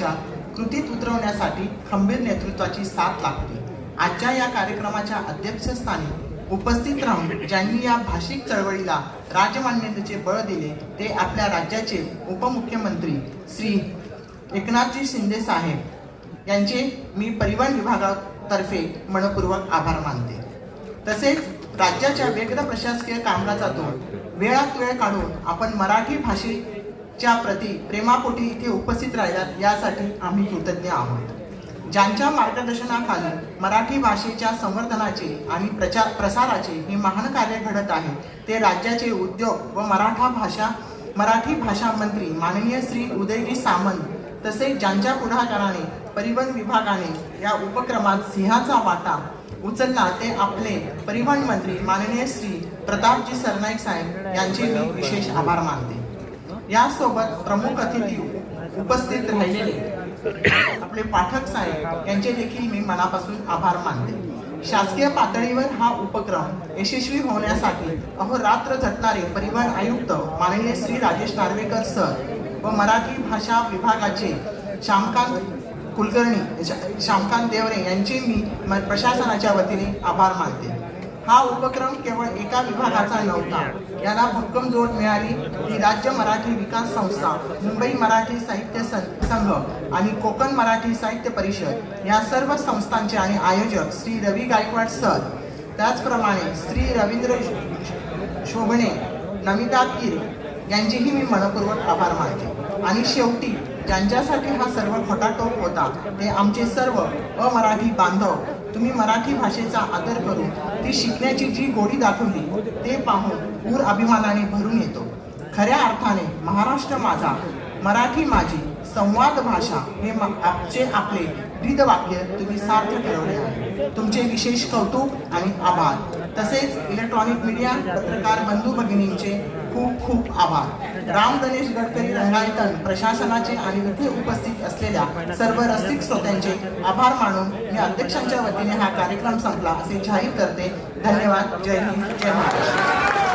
भविष्यात कृतीत उतरवण्यासाठी खंबीर नेतृत्वाची साथ लागते। आजच्या या कार्यक्रमाच्या अध्यक्षस्थानी उपस्थित राहून ज्यांनी या भाषिक चळवळीला राजमान्यतेचे बळ दिले ते आपल्या राज्याचे उपमुख्यमंत्री श्री एकनाथजी शिंदे साहेब यांचे मी परिवहन विभागातर्फे मनपूर्वक आभार मानते। तसेच राज्याच्या वेगवेगळ्या प्रशासकीय कामकाजातून वेळात वेळ काढून आपण मराठी भाषेच्या प्रती प्रेमापोटी इथे उपस्थित राहिलात यासाठी आम्ही कृतज्ञ आहोत। ज्यांच्या मार्गदर्शनाखाली मराठी भाषेच्या संवर्धनाचे आणि प्रसाराचे हे महान कार्य घडत आहे ते राज्याचे उद्योग व मराठी भाषा मंत्री माननीय श्री उदयजी सामंत तसेच ज्यांच्या पुढाकाराने परिवहन विभागाने या उपक्रमात सिंहाचा वाटा उचलला ते आपले परिवहन मंत्री माननीय श्री प्रतापजी सरनाईक साहेब यांचे मी विशेष आभार मानते। यासोबत प्रमुख अतिथी उपस्थित राहिलेले आपले पाठक साहेब यांचे देखील मी मनापासून आभार मानते। शासकीय पातळीवर हा उपक्रम यशस्वी होण्यासाठी अहोरात्र झटणारे परिवहन आयुक्त माननीय श्री राजेश नार्वेकर सर व मराठी भाषा विभागाचे श्यामकांत देवरे यांचे मी प्रशासनाच्या वतीने आभार मानते। हा उपक्रम केवळ एका विभागाचा नव्हता, याला भक्कम जोड मिळाली ती राज्य मराठी विकास संस्था, मुंबई मराठी साहित्य संघ आणि कोकण मराठी साहित्य परिषद या सर्व संस्थांचे आणि आयोजक श्री रवी गायकवाड सर, त्याचप्रमाणे श्री रवींद्र शोभणे, नमिता कीर यांचेही मी मनपूर्वक आभार मानते। आणि शेवटी ज्यांच्यासाठी हा सर्व खटाटोप होता ते आमचे सर्व अमराठी बांधव, तुम्ही मराठी भाषेचा आदर करून ती शिकण्याची जी गोडी दाखवली ते पाहून ऊर अभिमानाने भरून येतो। खऱ्या अर्थाने महाराष्ट्र माझा, मराठी माझी, संवाद भाषा हे आपले ब्रीदवाक्य तुम्ही सार्थ ठरवले आहे। तुमचे विशेष कौतुक आणि आभार। तसेच इलेक्ट्रॉनिक मीडिया पत्रकार बंधू भगिनींचे खूप खूप आभार। राम गणेश गडकरी रंगायतन प्रशासनाचे आणि इथे उपस्थित असलेल्या सर्व रसिक श्रोत्यांचे आभार मानून मी अध्यक्षांच्या वतीने हा कार्यक्रम संपला असे जाहीर करते। धन्यवाद। जय हिंद, जय महाराष्ट्र।